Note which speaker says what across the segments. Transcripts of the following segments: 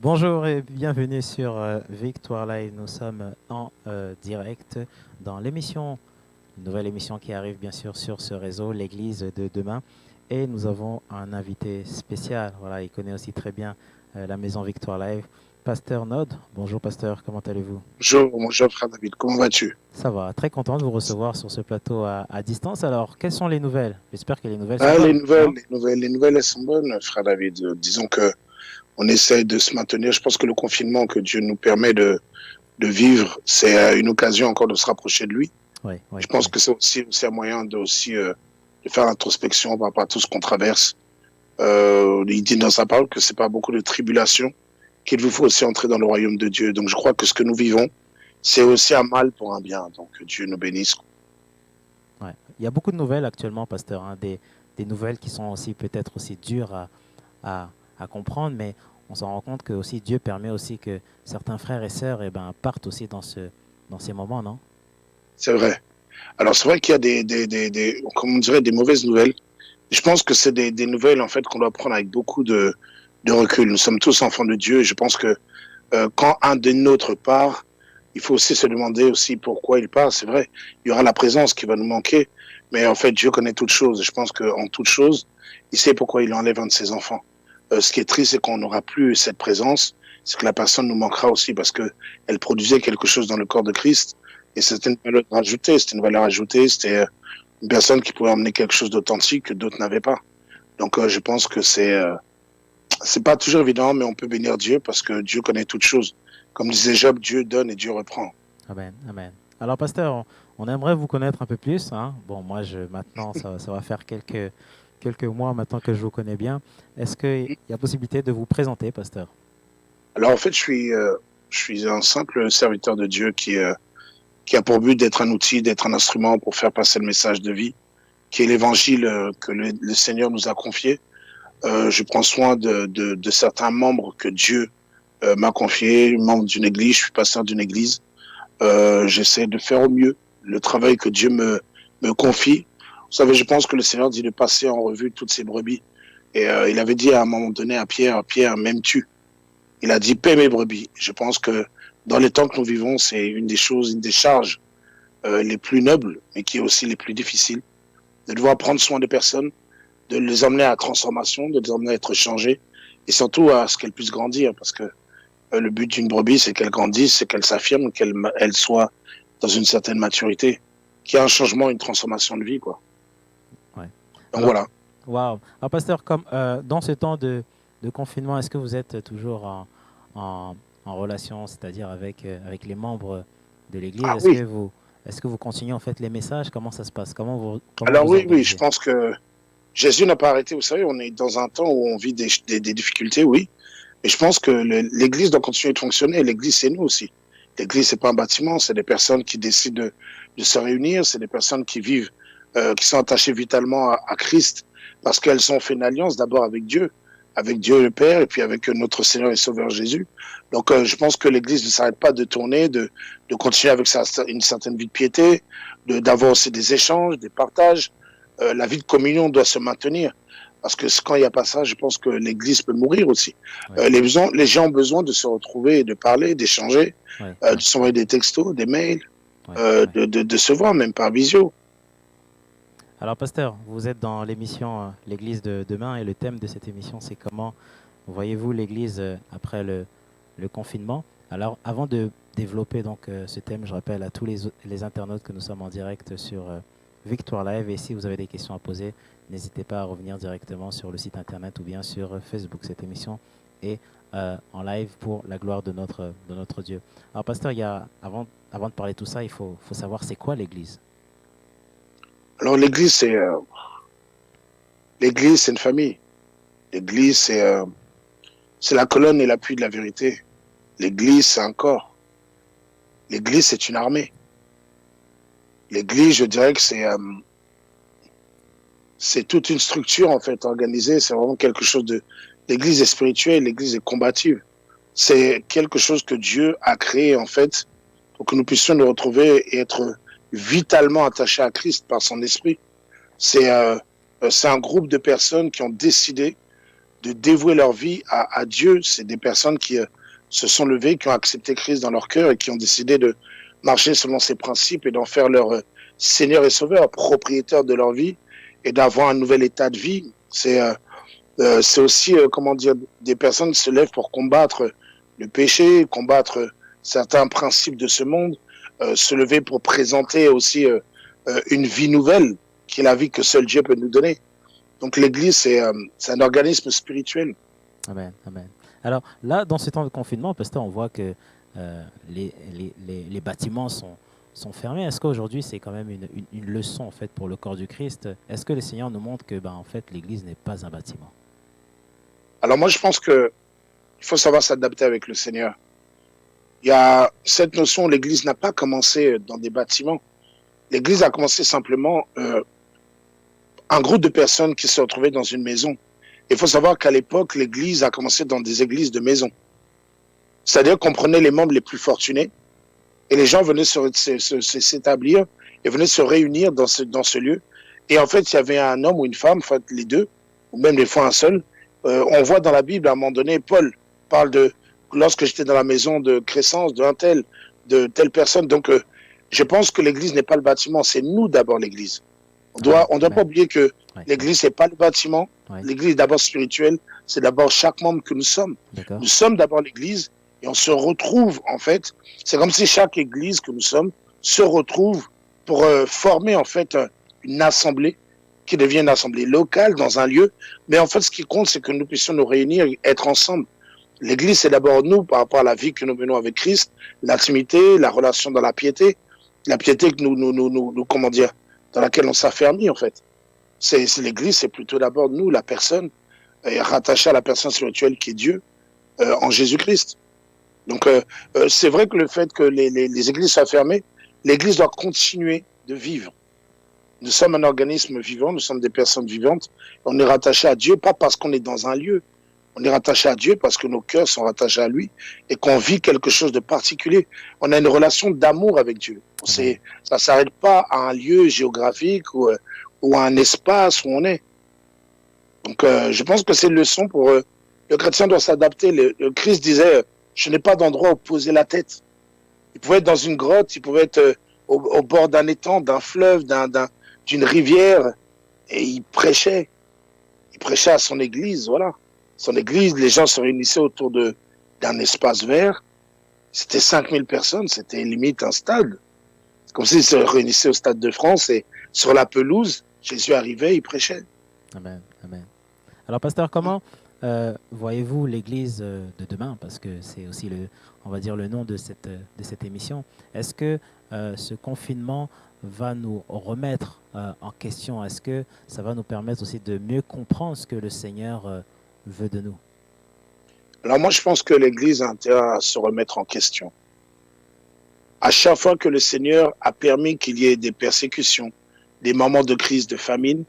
Speaker 1: Bonjour et bienvenue sur Victoire Live. Nous sommes en direct dans l'émission, une nouvelle émission qui arrive bien sûr sur ce réseau, l'Église de demain. Et nous avons un invité spécial. Voilà, il connaît aussi très bien la maison Victoire Live, Pasteur Nod. Bonjour Pasteur, comment allez-vous?
Speaker 2: Bonjour frère David, comment vas-tu?
Speaker 1: Ça va, très content de vous recevoir sur ce plateau à distance. Alors, quelles sont les nouvelles? J'espère que les nouvelles sont
Speaker 2: Ah,
Speaker 1: bonnes, non?
Speaker 2: les nouvelles, elles sont bonnes, frère David. Disons que on essaie de se maintenir. Je pense que le confinement que Dieu nous permet de vivre, c'est une occasion encore de se rapprocher de lui.
Speaker 1: Oui, oui,
Speaker 2: Je pense
Speaker 1: oui.
Speaker 2: que c'est aussi un moyen de faire l'introspection par rapport à tout ce qu'on traverse. Il dit dans sa parole que c'est pas beaucoup de tribulations qu'il vous faut aussi entrer dans le royaume de Dieu. Donc je crois que ce que nous vivons, c'est aussi un mal pour un bien. Donc Dieu nous bénisse.
Speaker 1: Ouais. Il y a beaucoup de nouvelles actuellement, Pasteur, hein, des nouvelles qui sont aussi peut-être aussi dures à, à comprendre, mais on s'en rend compte que aussi Dieu permet aussi que certains frères et sœurs partent aussi dans ces moments, non?
Speaker 2: C'est vrai. Alors c'est vrai qu'il y a comme on dirait, des mauvaises nouvelles. Je pense que c'est des nouvelles en fait qu'on doit prendre avec beaucoup de recul. Nous sommes tous enfants de Dieu et je pense que quand un de nôtres part, il faut aussi se demander aussi pourquoi il part. C'est vrai, il y aura la présence qui va nous manquer, mais en fait Dieu connaît toutes choses. Je pense qu'en toutes choses, il sait pourquoi il enlève un de ses enfants. Ce qui est triste, c'est qu'on n'aura plus cette présence, c'est que la personne nous manquera aussi parce que elle produisait quelque chose dans le corps de Christ et c'était une valeur ajoutée. C'était une valeur ajoutée. C'était une personne qui pouvait amener quelque chose d'authentique que d'autres n'avaient pas. Donc, je pense que c'est pas toujours évident, mais on peut bénir Dieu parce que Dieu connaît toutes choses. Comme disait Job, Dieu donne et Dieu reprend.
Speaker 1: Amen, amen. Alors, Pasteur, on aimerait vous connaître un peu plus, hein. Bon, moi, maintenant, ça va faire quelques mois maintenant que je vous connais bien. Est-ce qu'il y a possibilité de vous présenter, Pasteur?
Speaker 2: Alors, en fait, je suis un simple serviteur de Dieu qui a pour but d'être un outil, d'être un instrument pour faire passer le message de vie, qui est l'évangile que le Seigneur nous a confié. Je prends soin de certains membres que Dieu m'a confiés, membre d'une église, je suis pasteur d'une église. J'essaie de faire au mieux le travail que Dieu me confie. Vous savez, je pense que le Seigneur dit de passer en revue toutes ses brebis. Et il avait dit à un moment donné à Pierre, Pierre, m'aimes-tu? Il a dit, paie mes brebis. Je pense que dans les temps que nous vivons, c'est une des choses, une des charges les plus nobles, mais qui est aussi les plus difficiles, de devoir prendre soin des personnes, de les emmener à la transformation, de les emmener à être changées, et surtout à ce qu'elles puissent grandir, parce que le but d'une brebis, c'est qu'elle grandisse, c'est qu'elle s'affirme, qu'elle soit dans une certaine maturité, qu'il y ait un changement, une transformation de vie, quoi.
Speaker 1: Ouais.
Speaker 2: Donc
Speaker 1: Alors,
Speaker 2: voilà.
Speaker 1: waouh. Alors, Pasteur, comme dans ce temps de confinement, est-ce que vous êtes toujours en, en relation, c'est-à-dire avec les membres de l'Église?
Speaker 2: Ah oui.
Speaker 1: Est-ce que vous continuez en fait les messages? Comment ça se passe? Comment
Speaker 2: Alors
Speaker 1: vous
Speaker 2: oui, oui, je
Speaker 1: organisez?
Speaker 2: pense que Jésus n'a pas arrêté. Vous savez, on est dans un temps où on vit des difficultés, oui. Mais je pense que l'Église doit continuer de fonctionner. L'Église, c'est nous aussi. L'Église, c'est pas un bâtiment, c'est des personnes qui décident de se réunir, c'est des personnes qui vivent, qui sont attachées vitalement à Christ, parce qu'elles ont fait une alliance d'abord avec Dieu le Père, et puis avec notre Seigneur et Sauveur Jésus. Donc, je pense que l'Église ne s'arrête pas de tourner, de continuer avec une certaine vie de piété, d'avoir aussi des échanges, des partages. La vie de communion doit se maintenir. Parce que quand il n'y a pas ça, je pense que l'Église peut mourir aussi.
Speaker 1: Oui,
Speaker 2: Les gens ont besoin de se retrouver, de parler, d'échanger,
Speaker 1: oui,
Speaker 2: de
Speaker 1: oui,
Speaker 2: s'envoyer des textos, des mails,
Speaker 1: oui, oui.
Speaker 2: de se voir même par visio.
Speaker 1: Alors, Pasteur, vous êtes dans l'émission L'Église de demain et le thème de cette émission, c'est comment voyez-vous l'Église après le confinement? Alors, avant de développer donc ce thème, je rappelle à tous les internautes que nous sommes en direct sur Victoire Live et si vous avez des questions à poser, n'hésitez pas à revenir directement sur le site internet ou bien sur Facebook. Cette émission est en live pour la gloire de notre Dieu. Alors, Pasteur, avant de parler de tout ça, faut savoir c'est quoi l'Église?
Speaker 2: Alors l'Église, c'est une famille. L'Église, c'est la colonne et l'appui de la vérité. L'Église, c'est un corps. L'Église, c'est une armée. L'Église, je dirais que c'est toute une structure en fait organisée. C'est vraiment quelque chose de. L'Église est spirituelle, l'Église est combative. C'est quelque chose que Dieu a créé en fait pour que nous puissions nous retrouver et être vitalement attachés à Christ par son esprit. C'est c'est un groupe de personnes qui ont décidé de dévouer leur vie à Dieu. C'est des personnes qui se sont levées, qui ont accepté Christ dans leur cœur et qui ont décidé de marcher selon ses principes et d'en faire leur Seigneur et Sauveur, propriétaire de leur vie et d'avoir un nouvel état de vie. C'est aussi, comment dire, des personnes qui se lèvent pour combattre le péché, combattre certains principes de ce monde, se lever pour présenter aussi une vie nouvelle, qui est la vie que seul Dieu peut nous donner. Donc l'Église, c'est un organisme spirituel.
Speaker 1: Amen, amen. Alors là, dans ce temps de confinement, pasteur, on voit que les bâtiments sont fermés. Est-ce qu'aujourd'hui, c'est quand même une leçon en fait pour le corps du Christ? Est-ce que le Seigneur nous montre que en fait, l'Église n'est pas un bâtiment?
Speaker 2: Alors moi, je pense que il faut savoir s'adapter avec le Seigneur. Il y a cette notion, l'Église n'a pas commencé dans des bâtiments. L'Église a commencé simplement un groupe de personnes qui se retrouvaient dans une maison. Il faut savoir qu'à l'époque, l'Église a commencé dans des églises de maison. C'est-à-dire qu'on prenait les membres les plus fortunés et les gens venaient s'établir et venaient se réunir dans ce lieu. Et en fait, il y avait un homme ou une femme, en fait, les deux, ou même des fois un seul. On voit dans la Bible, à un moment donné, Paul parle de lorsque j'étais dans la maison de Crescence, de telle personne. Donc, je pense que l'Église n'est pas le bâtiment, c'est nous d'abord l'Église. On doit pas oublier que l'Église, c'est pas le bâtiment. L'Église est d'abord spirituelle, c'est d'abord chaque membre que nous sommes. Nous sommes d'abord l'Église et on se retrouve, en fait, c'est comme si chaque Église que nous sommes se retrouve pour former, en fait, une assemblée qui devient une assemblée locale dans un lieu. Mais en fait, ce qui compte, c'est que nous puissions nous réunir et être ensemble. L'Église, c'est d'abord nous par rapport à la vie que nous menons avec Christ, l'intimité, la relation dans la piété que nous comment dire, dans laquelle on s'affermit, en fait. C'est l'Église, c'est plutôt d'abord nous, la personne, rattachée à la personne spirituelle qui est Dieu, en Jésus-Christ. Donc, c'est vrai que le fait que les églises soient fermées, l'Église doit continuer de vivre. Nous sommes un organisme vivant, nous sommes des personnes vivantes. On est rattaché à Dieu, pas parce qu'on est dans un lieu. On est rattaché à Dieu parce que nos cœurs sont rattachés à lui et qu'on vit quelque chose de particulier. On a une relation d'amour avec Dieu. Ça ne s'arrête pas à un lieu géographique ou à un espace où on est. Donc, je pense que c'est une leçon pour... le chrétien doit s'adapter. Le Christ disait, je n'ai pas d'endroit où poser la tête. Il pouvait être dans une grotte, il pouvait être au bord d'un étang, d'un fleuve, d'une rivière, et il prêchait. Il prêchait à son église, voilà. Son église, les gens se réunissaient autour d'un espace vert. C'était 5000 personnes, c'était limite un stade. C'est comme s'ils se réunissaient au Stade de France et sur la pelouse, Jésus arrivait, il prêchait.
Speaker 1: Amen, amen. Alors, pasteur, comment voyez-vous l'Église de demain? Parce que c'est aussi on va dire, le nom de cette émission. Est-ce que ce confinement va nous remettre en question? Est-ce que ça va nous permettre aussi de mieux comprendre ce que le Seigneur veut de nous?
Speaker 2: Alors moi, je pense que l'Église a intérêt à se remettre en question. À chaque fois que le Seigneur a permis qu'il y ait des persécutions, des moments de crise, de famine,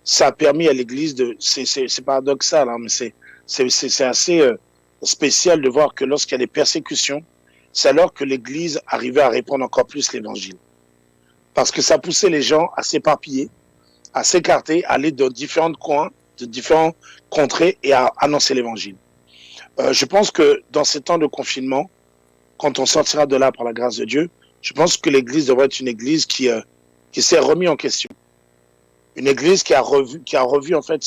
Speaker 2: ça a permis à l'Église c'est paradoxal, hein, mais c'est assez spécial de voir que lorsqu'il y a des persécutions, c'est alors que l'Église arrivait à répandre encore plus l'Évangile. Parce que ça poussait les gens à s'éparpiller, à s'écarter, à aller dans différents coins, de différentes contrées et à annoncer l'Évangile. Je pense que dans ces temps de confinement, quand on sortira de là par la grâce de Dieu, je pense que l'Église devrait être une Église qui s'est remise en question. Une Église qui a revu en fait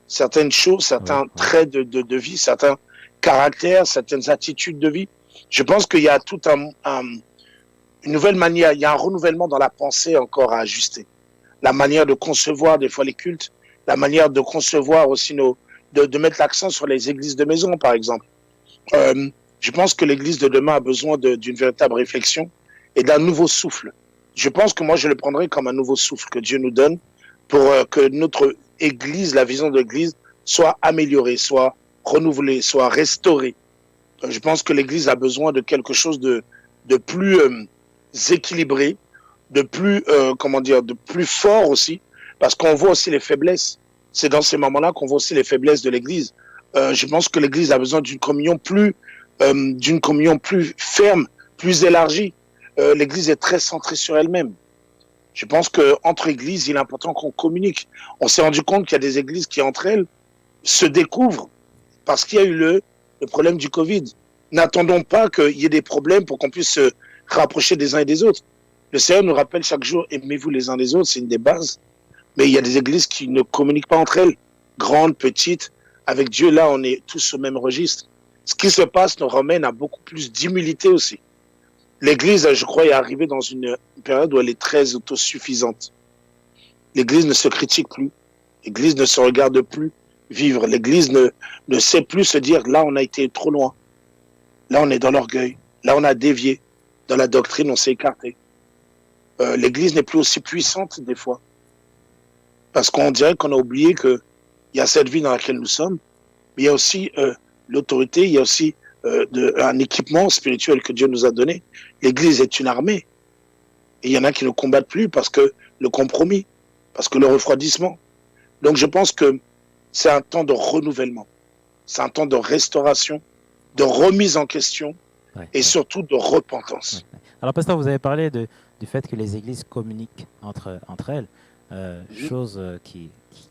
Speaker 2: certaines choses, certains traits de vie, certains caractères, certaines attitudes de vie. Je pense qu'il y a tout une nouvelle manière, il y a un renouvellement dans la pensée encore à ajuster. La manière de concevoir des fois les cultes, la manière de concevoir aussi de mettre l'accent sur les églises de maison, par exemple. Je pense que l'Église de demain a besoin d'une véritable réflexion et d'un nouveau souffle. Je pense que moi, je le prendrai comme un nouveau souffle que Dieu nous donne pour que notre Église, la vision de l'Église, soit améliorée, soit renouvelée, soit restaurée. Je pense que l'Église a besoin de quelque chose de plus équilibré, de plus, de plus fort aussi, parce qu'on voit aussi les faiblesses. C'est dans ces moments-là qu'on voit aussi les faiblesses de l'Église. Je pense que l'Église a besoin d'une communion plus ferme, plus élargie. L'Église est très centrée sur elle-même. Je pense qu'entre églises, il est important qu'on communique. On s'est rendu compte qu'il y a des églises qui, entre elles, se découvrent parce qu'il y a eu le problème du Covid. N'attendons pas qu'il y ait des problèmes pour qu'on puisse se rapprocher des uns et des autres. Le Seigneur nous rappelle chaque jour, aimez-vous les uns les autres, c'est une des bases. Mais il y a des églises qui ne communiquent pas entre elles, grandes, petites. Avec Dieu, là, on est tous au même registre. Ce qui se passe nous ramène à beaucoup plus d'humilité aussi. L'église, je crois, est arrivée dans une période où elle est très autosuffisante. L'église ne se critique plus. L'église ne se regarde plus vivre. L'église ne sait plus se dire, là, on a été trop loin. Là, on est dans l'orgueil. Là, on a dévié. Dans la doctrine, on s'est écarté. L'église n'est plus aussi puissante des fois. Parce qu'on dirait qu'on a oublié qu'il y a cette vie dans laquelle nous sommes, mais il y a aussi l'autorité, il y a aussi un équipement spirituel que Dieu nous a donné. L'église est une armée. Et il y en a qui ne combattent plus parce que le compromis, parce que le refroidissement. Donc je pense que c'est un temps de renouvellement. C'est un temps de restauration, de remise en question et surtout de repentance.
Speaker 1: Alors, pasteur, vous avez parlé du fait que les églises communiquent entre elles, chose qui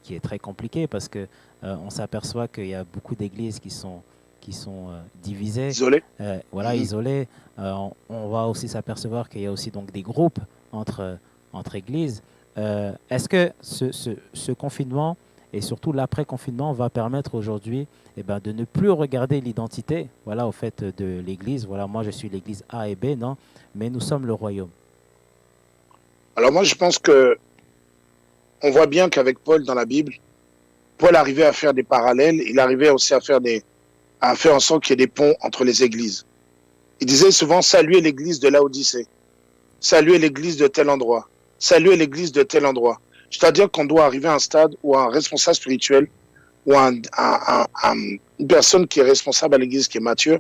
Speaker 1: est très compliquée parce que on s'aperçoit qu'il y a beaucoup d'églises qui sont divisées,
Speaker 2: Isolé.
Speaker 1: isolées. On va aussi s'apercevoir qu'il y a aussi donc des groupes entre églises. Est-ce que ce confinement et surtout l'après-confinement va permettre aujourd'hui de ne plus regarder l'identité au fait de l'église. Voilà, moi je suis l'église A et B, non, mais nous sommes le royaume.
Speaker 2: Alors moi je pense que on voit bien qu'avec Paul dans la Bible, Paul arrivait à faire des parallèles, il arrivait aussi à faire en sorte qu'il y ait des ponts entre les églises. Il disait souvent saluez l'église de Laodicée, saluez l'église de tel endroit, saluez l'église de tel endroit. C'est-à-dire qu'on doit arriver à un stade où un responsable spirituel ou une personne qui est responsable à l'église, qui est mature,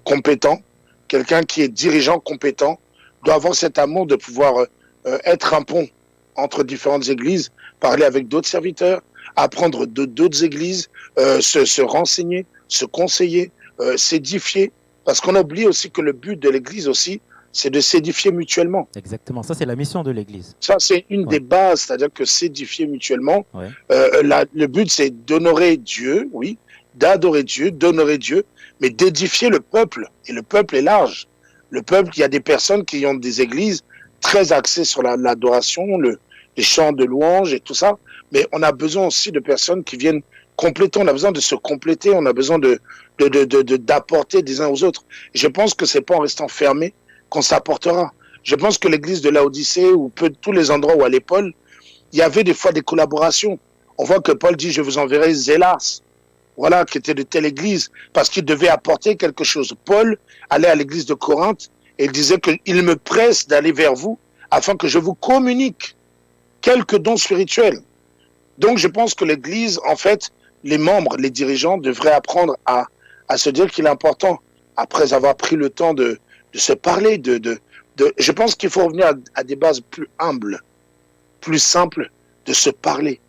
Speaker 2: compétent, quelqu'un qui est dirigeant compétent, doit avoir cet amour de pouvoir être un pont entre différentes églises, parler avec d'autres serviteurs, apprendre d'autres églises, se renseigner, se conseiller, s'édifier. Parce qu'on oublie aussi que le but de l'église aussi, c'est de s'édifier mutuellement.
Speaker 1: Exactement, ça c'est la mission de l'église.
Speaker 2: Ça c'est une des bases, c'est-à-dire que s'édifier mutuellement. Le but c'est d'honorer Dieu, oui, d'adorer Dieu, d'honorer Dieu, mais d'édifier le peuple. Et le peuple est large. Le peuple, il y a des personnes qui ont des églises très axées sur l'adoration, les chants de louange et tout ça, mais on a besoin aussi de personnes qui viennent compléter, on a besoin de se compléter, on a besoin d'apporter des uns aux autres. Et je pense que c'est pas en restant fermé qu'on s'apportera. Je pense que l'église de Laodicée ou tous les endroits où allait Paul, il y avait des fois des collaborations. On voit que Paul dit, je vous enverrai Zélas, voilà, qui était de telle église, parce qu'il devait apporter quelque chose. Paul allait à l'église de Corinthe et il disait qu'il me presse d'aller vers vous afin que je vous communique quelques dons spirituels. Donc je pense que l'église, en fait, les membres, les dirigeants devraient apprendre à se dire qu'il est important, après avoir pris le temps de se parler, je pense qu'il faut revenir à des bases plus humbles, plus simples, de se parler,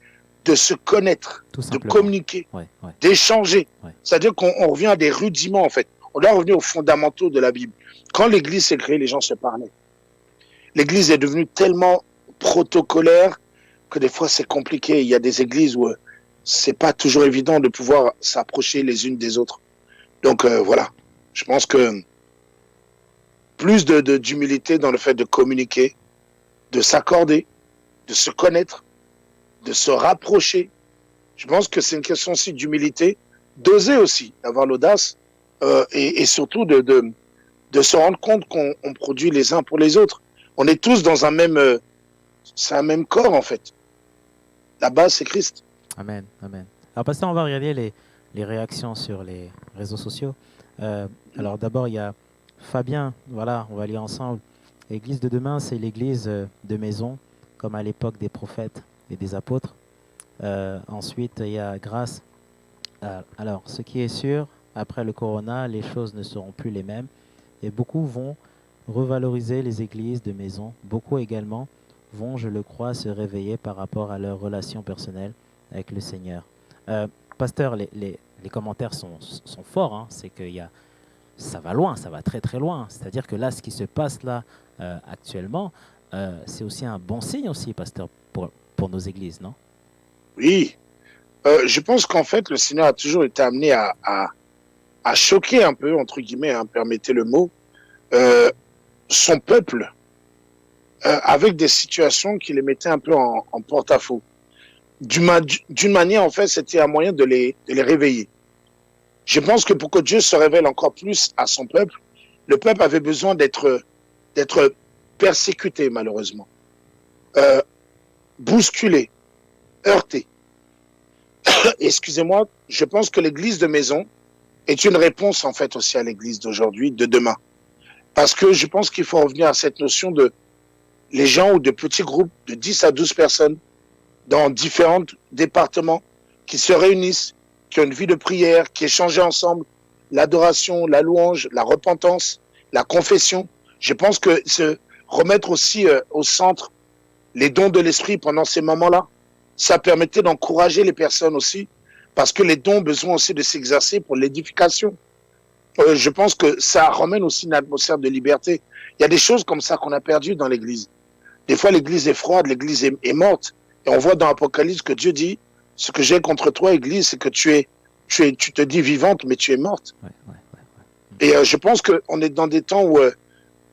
Speaker 2: de se connaître, de communiquer, d'échanger. C'est-à-dire qu'on revient à des rudiments, en fait. On doit revenir aux fondamentaux de la Bible. Quand l'église s'est créée, les gens se parlaient. L'église est devenue tellement protocolaire que des fois c'est compliqué. Il y a des églises où c'est pas toujours évident de pouvoir s'approcher les unes des autres. Donc voilà, je pense que plus d'humilité dans le fait de communiquer, de s'accorder, de se connaître, de se rapprocher. Je pense que c'est une question aussi d'humilité, d'oser aussi, d'avoir l'audace et surtout de se rendre compte qu'on produit les uns pour les autres. On est tous dans c'est un même corps en fait. La base c'est Christ.
Speaker 1: Amen, amen. Alors pasteur, on va regarder les réactions sur les réseaux sociaux. Alors d'abord il y a Fabien, voilà, on va lire ensemble. L'église de demain, c'est l'église de maison, comme à l'époque des prophètes et des apôtres. Ensuite, il y a Grâce. Alors, ce qui est sûr, après le corona, les choses ne seront plus les mêmes. Et beaucoup vont revaloriser les églises de maison. Beaucoup également vont, je le crois, se réveiller par rapport à leur relation personnelle avec le Seigneur. Pasteur, les commentaires sont forts. Hein. C'est qu'il y a ça va loin, ça va très très loin. C'est-à-dire que là, ce qui se passe là actuellement, c'est aussi un bon signe aussi, pasteur, pour nos églises, non?
Speaker 2: Oui, Je pense qu'en fait, le Seigneur a toujours été amené à choquer un peu, entre guillemets, hein, permettez le mot, euh, son peuple avec des situations qui les mettaient un peu en porte-à-faux. D'une manière, en fait, c'était un moyen de les réveiller. Je pense que pour que Dieu se révèle encore plus à son peuple, le peuple avait besoin d'être persécuté, malheureusement, euh, bousculé, heurté. Excusez-moi, je pense que l'église de maison est une réponse, en fait, aussi à l'église d'aujourd'hui, de demain. Parce que je pense qu'il faut revenir à cette notion de les gens ou de petits groupes de 10 à 12 personnes dans différents départements qui se réunissent, qui ont une vie de prière, qui échangent ensemble l'adoration, la louange, la repentance, la confession. Je pense que se remettre aussi au centre les dons de l'esprit pendant ces moments-là, ça permettait d'encourager les personnes aussi, parce que les dons ont besoin aussi de s'exercer pour l'édification. Je pense que ça ramène aussi une atmosphère de liberté. Il y a des choses comme ça qu'on a perdues dans l'Église. Des fois, l'Église est froide, l'Église est morte. Et on voit dans l'Apocalypse que Dieu dit, ce que j'ai contre toi, Église, c'est que tu te dis vivante, mais tu es morte.
Speaker 1: Ouais, ouais, ouais.
Speaker 2: Et je pense qu'on est dans des temps où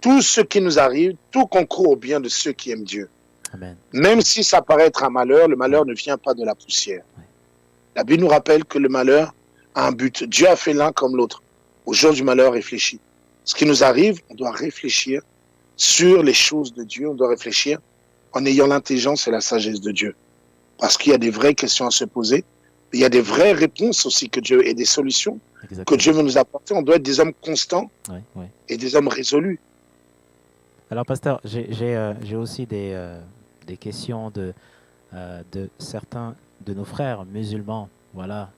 Speaker 2: tout ce qui nous arrive, tout concourt au bien de ceux qui aiment Dieu.
Speaker 1: Amen.
Speaker 2: Même si ça paraît être un malheur, le malheur ne vient pas de la poussière.
Speaker 1: Ouais.
Speaker 2: La Bible nous rappelle que le malheur a un but. Dieu a fait l'un comme l'autre. Au jour du malheur, réfléchis. Ce qui nous arrive, on doit réfléchir sur les choses de Dieu. On doit réfléchir en ayant l'intelligence et la sagesse de Dieu. Parce qu'il y a des vraies questions à se poser. Il y a des vraies réponses aussi que Dieu et des solutions
Speaker 1: Exactement.
Speaker 2: que Dieu veut nous apporter. On doit être des hommes constants
Speaker 1: Ouais.
Speaker 2: et des hommes résolus.
Speaker 1: Alors, pasteur, j'ai aussi des questions de certains de nos frères musulmans, voilà,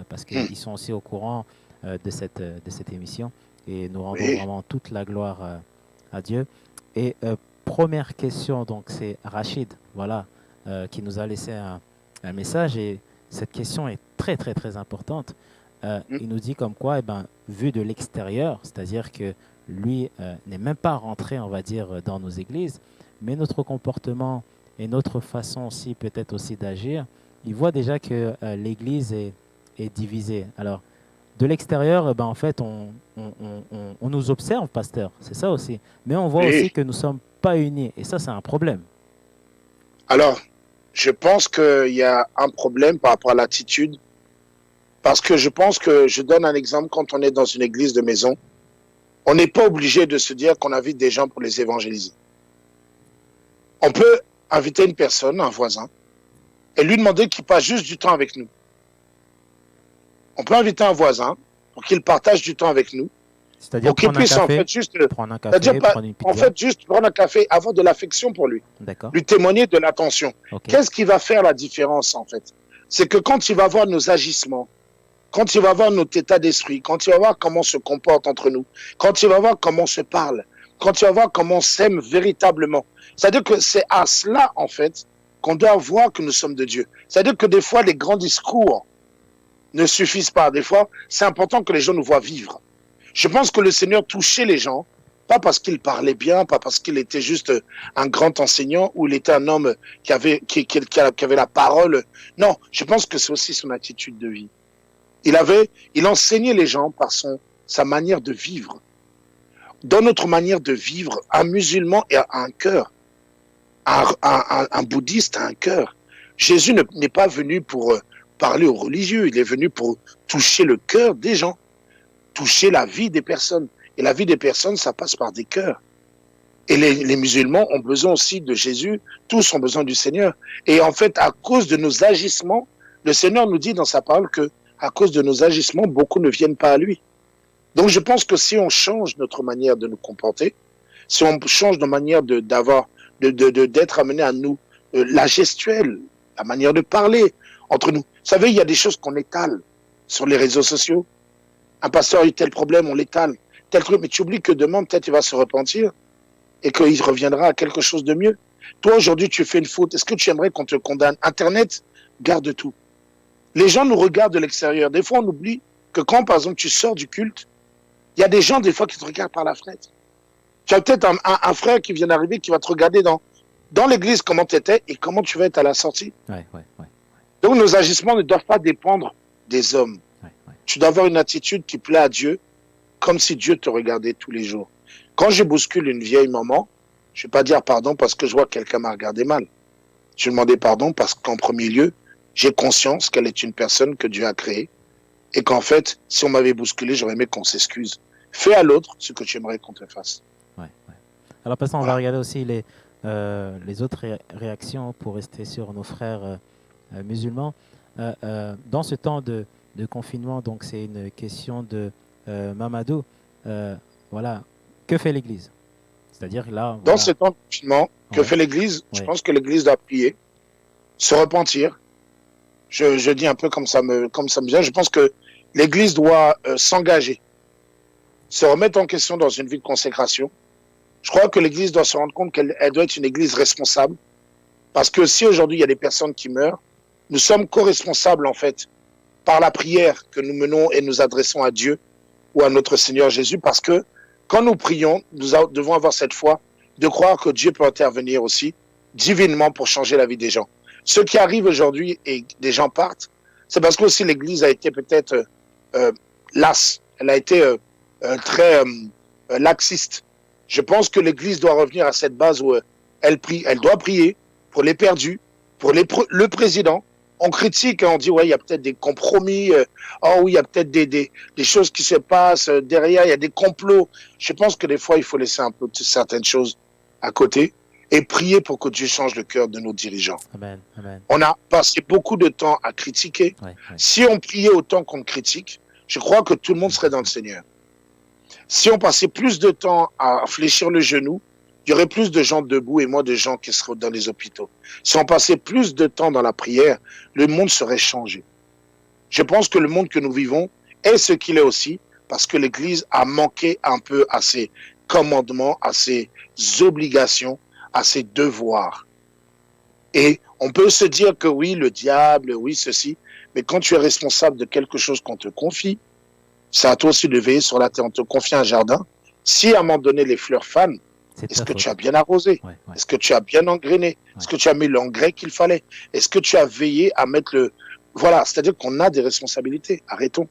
Speaker 1: parce qu'ils sont aussi au courant de cette émission et nous rendons
Speaker 2: Oui.
Speaker 1: vraiment toute la gloire à Dieu. Et première question, donc c'est Rachid, voilà, qui nous a laissé un message et cette question est très très très importante. Il nous dit comme quoi, eh ben, vu de l'extérieur, c'est-à-dire que lui n'est même pas rentré, on va dire, dans nos églises, mais notre comportement et notre façon aussi peut-être aussi d'agir, il voit déjà que l'Église est divisée. Alors, de l'extérieur, ben, en fait, on nous observe, pasteur, c'est ça aussi. Mais on voit aussi
Speaker 2: Oui.
Speaker 1: que nous ne sommes pas unis. Et ça, c'est un problème.
Speaker 2: Alors, je pense qu'il y a un problème par rapport à l'attitude. Parce que je pense que, je donne un exemple, quand on est dans une église de maison, on n'est pas obligé de se dire qu'on invite des gens pour les évangéliser. On peut inviter une personne, un voisin, et lui demander qu'il passe juste du temps avec nous. On peut inviter un voisin pour qu'il partage du temps avec nous,
Speaker 1: C'est-à-dire
Speaker 2: pour qu'il
Speaker 1: prendre un
Speaker 2: puisse en
Speaker 1: café,
Speaker 2: fait juste,
Speaker 1: prendre un
Speaker 2: c'est-à-dire
Speaker 1: café,
Speaker 2: pas,
Speaker 1: prendre une
Speaker 2: en
Speaker 1: pizza.
Speaker 2: fait juste prendre un café, avoir de l'affection pour lui,
Speaker 1: D'accord.
Speaker 2: lui témoigner de l'attention.
Speaker 1: Ok.
Speaker 2: Qu'est-ce qui va faire la différence en fait? C'est que quand il va voir nos agissements, quand il va voir notre état d'esprit, quand il va voir comment on se comporte entre nous, quand il va voir comment on se parle, quand il va voir comment on s'aime véritablement. C'est-à-dire que c'est à cela, en fait, qu'on doit voir que nous sommes de Dieu. C'est-à-dire que des fois, les grands discours ne suffisent pas. Des fois, c'est important que les gens nous voient vivre. Je pense que le Seigneur touchait les gens, pas parce qu'il parlait bien, pas parce qu'il était juste un grand enseignant ou il était un homme qui avait la parole. Non, je pense que c'est aussi son attitude de vie. Il enseignait les gens par sa manière de vivre. Dans notre manière de vivre, un musulman a un cœur. Un bouddhiste a un cœur. Jésus n'est pas venu pour parler aux religieux, il est venu pour toucher le cœur des gens, toucher la vie des personnes. Et la vie des personnes, ça passe par des cœurs. Et les musulmans ont besoin aussi de Jésus, tous ont besoin du Seigneur. Et en fait, à cause de nos agissements, le Seigneur nous dit dans sa parole que à cause de nos agissements, beaucoup ne viennent pas à lui. Donc je pense que si on change notre manière de nous comporter, si on change notre manière d'être amené à nous, la gestuelle, la manière de parler entre nous. Vous savez, il y a des choses qu'on étale sur les réseaux sociaux. Un pasteur a eu tel problème, on l'étale. Tel truc, mais tu oublies que demain, peut-être, il va se repentir et qu'il reviendra à quelque chose de mieux. Toi, aujourd'hui, tu fais une faute. Est-ce que tu aimerais qu'on te condamne? Internet, garde tout. Les gens nous regardent de l'extérieur. Des fois, on oublie que quand, par exemple, tu sors du culte, il y a des gens, des fois, qui te regardent par la fenêtre. Tu as peut-être un frère qui vient d'arriver qui va te regarder dans l'église comment tu étais et comment tu vas être à la sortie.
Speaker 1: Ouais.
Speaker 2: Donc nos agissements ne doivent pas dépendre des hommes.
Speaker 1: Ouais, ouais.
Speaker 2: Tu dois avoir une attitude qui plaît à Dieu, comme si Dieu te regardait tous les jours. Quand je bouscule une vieille maman, je ne vais pas dire pardon parce que je vois que quelqu'un m'a regardé mal. Je vais demander pardon parce qu'en premier lieu, j'ai conscience qu'elle est une personne que Dieu a créée et qu'en fait, si on m'avait bousculé, j'aurais aimé qu'on s'excuse. Fais à l'autre ce que tu aimerais qu'on te fasse.
Speaker 1: Ouais, ouais. Alors, passons, on va
Speaker 2: Voilà.
Speaker 1: regarder aussi les autres réactions pour rester sur nos frères musulmans. Dans ce temps de confinement, donc c'est une question de Mamadou. Voilà, que fait l'Église? C'est-à-dire là,
Speaker 2: Dans
Speaker 1: voilà.
Speaker 2: ce temps de confinement, que
Speaker 1: Ouais,
Speaker 2: fait l'Église? Je
Speaker 1: ouais,
Speaker 2: pense que l'Église doit prier, se repentir. Je dis un peu comme ça me vient. Je pense que l'Église doit s'engager, se remettre en question dans une vie de consécration. Je crois que l'Église doit se rendre compte qu'elle doit être une Église responsable. Parce que si aujourd'hui il y a des personnes qui meurent, nous sommes co-responsables en fait par la prière que nous menons et nous adressons à Dieu ou à notre Seigneur Jésus. Parce que quand nous prions, devons avoir cette foi de croire que Dieu peut intervenir aussi divinement pour changer la vie des gens. Ce qui arrive aujourd'hui et des gens partent, c'est parce que aussi l'Église a été peut-être lasse. Elle a été très laxiste. Je pense que l'Église doit revenir à cette base où elle prie. Elle doit prier pour les perdus, pour le président. On critique, on dit, ouais, il y a peut-être des compromis, oh oui, il y a peut-être des choses qui se passent derrière, il y a des complots. Je pense que des fois, il faut laisser un peu certaines choses à côté et prier pour que Dieu change le cœur de nos dirigeants.
Speaker 1: amen, amen.
Speaker 2: On a passé beaucoup de temps à critiquer.
Speaker 1: Ouais, ouais.
Speaker 2: Si on priait autant qu'on critique, je crois que tout le monde serait dans le Seigneur. Si on passait plus de temps à fléchir le genou, il y aurait plus de gens debout et moins de gens qui seraient dans les hôpitaux. Si on passait plus de temps dans la prière, le monde serait changé. Je pense que le monde que nous vivons est ce qu'il est aussi parce que l'Église a manqué un peu à ses commandements, à ses obligations, à ses devoirs. Et on peut se dire que oui, le diable, oui, ceci, mais quand tu es responsable de quelque chose qu'on te confie, c'est à toi aussi de veiller sur la terre. On te confie un jardin. Si à un moment donné les fleurs fanent,
Speaker 1: C'est
Speaker 2: est-ce
Speaker 1: ta
Speaker 2: que tu as
Speaker 1: faute.
Speaker 2: bien arrosé?
Speaker 1: Ouais, ouais,
Speaker 2: Est-ce que tu as bien engrainé? Est-ce
Speaker 1: ouais.
Speaker 2: que tu as mis l'engrais qu'il fallait? Est-ce que tu as veillé à mettre le... Voilà, c'est-à-dire qu'on a des responsabilités. Arrêtons.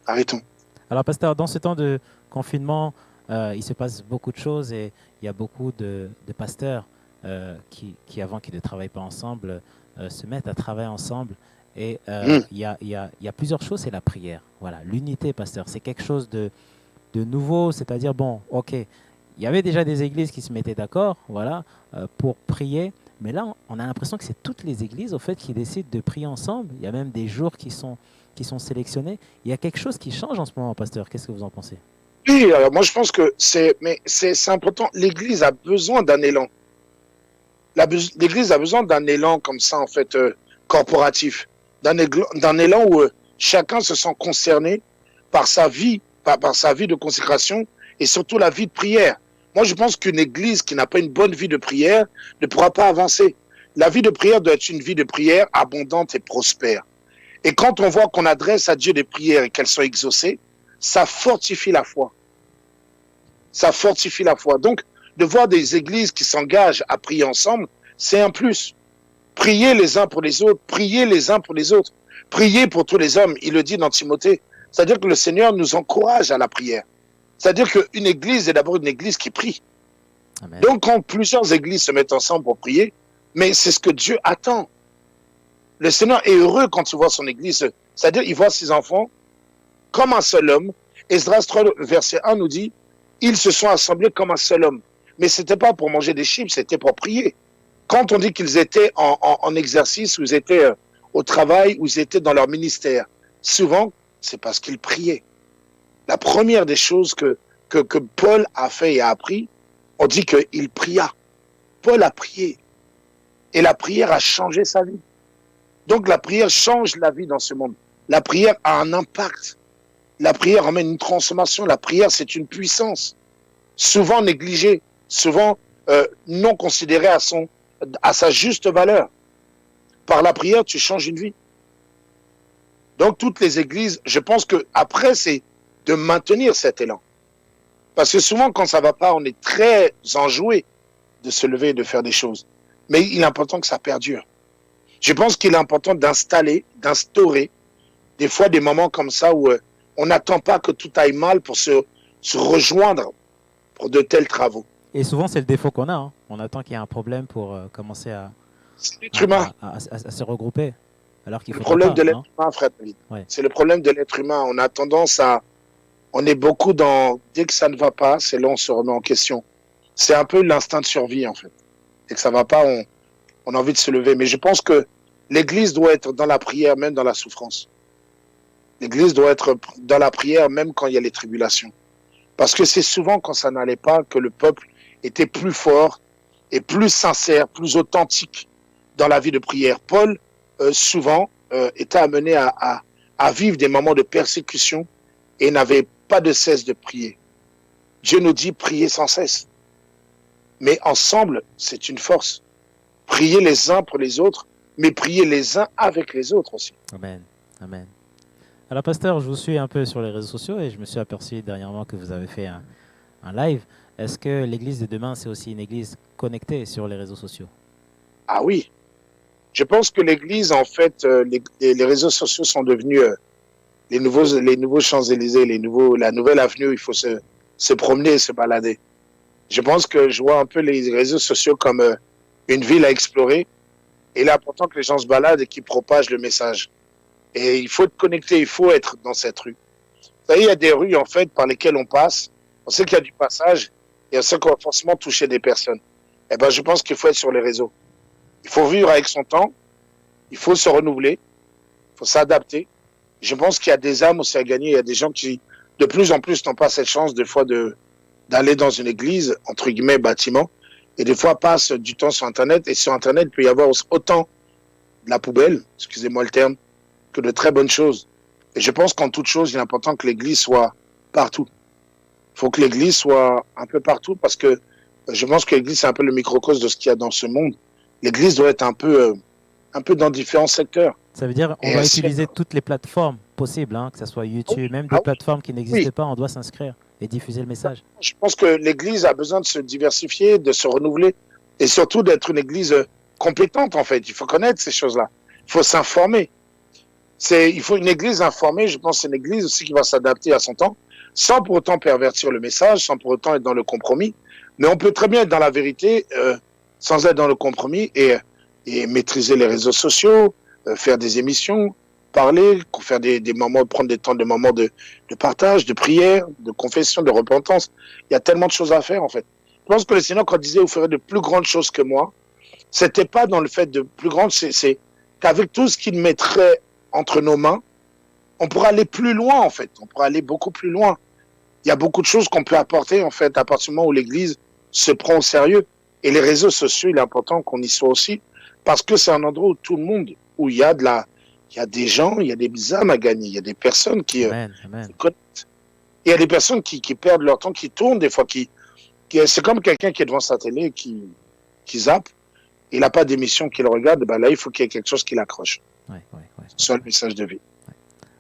Speaker 2: Arrêtons.
Speaker 1: Alors, pasteur, dans ce temps de confinement, il se passe beaucoup de choses et il y a beaucoup de pasteurs qui, avant qu'ils ne travaillent pas ensemble, se mettent à travailler ensemble. Et il y a plusieurs choses, c'est la prière. Voilà, l'unité, pasteur, c'est quelque chose de nouveau, c'est-à-dire, bon, ok, il y avait déjà des églises qui se mettaient d'accord, voilà, pour prier, mais là, on a l'impression que c'est toutes les églises, au fait, qui décident de prier ensemble. Il y a même des jours qui sont sélectionnés. Il y a quelque chose qui change en ce moment, pasteur. Qu'est-ce que vous en pensez?
Speaker 2: Oui, alors moi je pense que c'est important. L'Église a besoin d'un élan. L'Église a besoin d'un élan comme ça, en fait, corporatif. D'un élan où chacun se sent concerné par sa vie, par sa vie de consécration et surtout la vie de prière. Moi, je pense qu'une église qui n'a pas une bonne vie de prière ne pourra pas avancer. La vie de prière doit être une vie de prière abondante et prospère. Et quand on voit qu'on adresse à Dieu des prières et qu'elles sont exaucées, ça fortifie la foi. Ça fortifie la foi. Donc, de voir des églises qui s'engagent à prier ensemble, c'est un plus. Priez les uns pour les autres, priez les uns pour les autres, priez pour tous les hommes. Il le dit dans Timothée. C'est-à-dire que le Seigneur nous encourage à la prière. C'est-à-dire qu'une église est d'abord une église qui prie.
Speaker 1: Amen.
Speaker 2: Donc, quand plusieurs églises se mettent ensemble pour prier, mais c'est ce que Dieu attend. Le Seigneur est heureux quand il voit son église. C'est-à-dire qu'il voit ses enfants comme un seul homme. Esdras 3, verset 1 nous dit, ils se sont assemblés comme un seul homme. Mais ce n'était pas pour manger des chips, c'était pour prier. Quand on dit qu'ils étaient en exercice, ou ils étaient au travail, ou ils étaient dans leur ministère, souvent, c'est parce qu'ils priaient. La première des choses que Paul a fait et a appris, on dit qu'il pria. Paul a prié. Et la prière a changé sa vie. Donc la prière change la vie dans ce monde. La prière a un impact. La prière amène une transformation. La prière, c'est une puissance. Souvent négligée, souvent non considérée à sa juste valeur. Par la prière, tu changes une vie. Donc toutes les églises, je pense que après c'est de maintenir cet élan. Parce que souvent quand ça va pas, on est très enjoué de se lever et de faire des choses. Mais il est important que ça perdure. Je pense qu'il est important d'instaurer des fois des moments comme ça où on n'attend pas que tout aille mal pour se rejoindre pour de tels travaux.
Speaker 1: Et souvent, c'est le défaut qu'on a, hein. On attend qu'il y ait un problème pour commencer
Speaker 2: C'est l'être humain.
Speaker 1: à se regrouper, alors qu'il
Speaker 2: Le
Speaker 1: ne faudrait
Speaker 2: problème
Speaker 1: pas,
Speaker 2: de l'être
Speaker 1: non?
Speaker 2: humain, frère David.
Speaker 1: Ouais.
Speaker 2: C'est le problème de l'être humain. On a tendance on est beaucoup dès que ça ne va pas, c'est là on se remet en question. C'est un peu l'instinct de survie, en fait. Dès que ça va pas, on a envie de se lever. Mais je pense que l'Église doit être dans la prière, même dans la souffrance. L'Église doit être dans la prière, même quand il y a les tribulations. Parce que c'est souvent quand ça n'allait pas que le peuple était plus fort et plus sincère, plus authentique dans la vie de prière. Paul, souvent, était amené à vivre des moments de persécution et n'avait pas de cesse de prier. Dieu nous dit prier sans cesse. Mais ensemble, c'est une force. Prier les uns pour les autres, mais prier les uns avec les autres aussi.
Speaker 1: Amen. Amen. Alors, pasteur, je vous suis un peu sur les réseaux sociaux et je me suis aperçu dernièrement que vous avez fait un live. Est-ce que l'église de demain, c'est aussi une église connectée sur les réseaux sociaux?
Speaker 2: Ah oui. Je pense que l'Église, en fait, les réseaux sociaux sont devenus les nouveaux Champs-Élysées, la nouvelle avenue où il faut se promener et se balader. Je pense que je vois un peu les réseaux sociaux comme une ville à explorer. Et il est important que les gens se baladent et qu'ils propagent le message. Et il faut être connecté, il faut être dans cette rue. Vous savez, il y a des rues, en fait, par lesquelles on passe. On sait qu'il y a du passage et on sait qu'on va forcément toucher des personnes. Eh ben, je pense qu'il faut être sur les réseaux. Il faut vivre avec son temps. Il faut se renouveler. Il faut s'adapter. Je pense qu'il y a des âmes aussi à gagner. Il y a des gens qui, de plus en plus, n'ont pas cette chance, des fois, d'aller dans une église, entre guillemets, bâtiment, et des fois passent du temps sur Internet. Et sur Internet, il peut y avoir autant de la poubelle, excusez-moi le terme, que de très bonnes choses. Et je pense qu'en toute chose, il est important que l'Église soit partout. Il faut que l'Église soit un peu partout parce que je pense que l'Église, c'est un peu le microcosme de ce qu'il y a dans ce monde. L'Église doit être un peu dans différents secteurs.
Speaker 1: Ça veut dire qu'on doit utiliser toutes les plateformes possibles, hein, que ce soit YouTube, même des plateformes qui n'existaient pas, on doit s'inscrire et diffuser le message.
Speaker 2: Je pense que l'Église a besoin de se diversifier, de se renouveler et surtout d'être une Église compétente, en fait. Il faut connaître ces choses-là. Il faut s'informer. Il faut une Église informée. Je pense que c'est une Église aussi qui va s'adapter à son temps, sans pour autant pervertir le message, sans pour autant être dans le compromis. Mais on peut très bien être dans la vérité, sans être dans le compromis et maîtriser les réseaux sociaux, faire des émissions, parler, faire des moments, prendre des moments de partage, de prière, de confession, de repentance. Il y a tellement de choses à faire, en fait. Je pense que le Seigneur, quand il disait, vous ferez de plus grandes choses que moi, c'était pas dans le fait de plus grandes, c'est qu'avec tout ce qu'il mettrait entre nos mains, on pourra aller plus loin, en fait. On pourra aller beaucoup plus loin. Il y a beaucoup de choses qu'on peut apporter, en fait, à partir du moment où l'Église se prend au sérieux. Et les réseaux sociaux, il est important qu'on y soit aussi, parce que c'est un endroit où tout le monde, où il y a des gens, il y a des âmes à gagner, il y a des personnes qui connectent. Il y a des personnes qui perdent leur temps, qui tournent des fois, c'est comme quelqu'un qui est devant sa télé, qui zappe, il n'a pas d'émission qu'il regarde, ben là, il faut qu'il y ait quelque chose qui l'accroche. Soit le message de vie.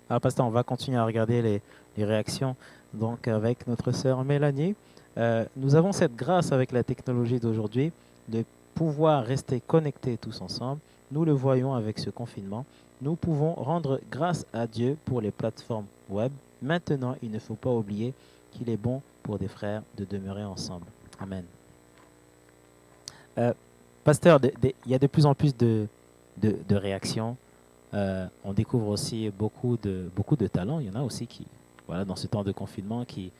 Speaker 1: Alors, pasteur, on va continuer à regarder les réactions donc avec notre sœur Mélanie. Nous avons cette grâce avec la technologie d'aujourd'hui de pouvoir rester connectés tous ensemble. Nous le voyons avec ce confinement. Nous pouvons rendre grâce à Dieu pour les plateformes web. Maintenant, il ne faut pas oublier qu'il est bon pour des frères de demeurer ensemble. Amen. Pasteur, il y a de plus en plus de réactions. On découvre aussi beaucoup de talents. Il y en a aussi qui, voilà, dans ce temps de confinement, qui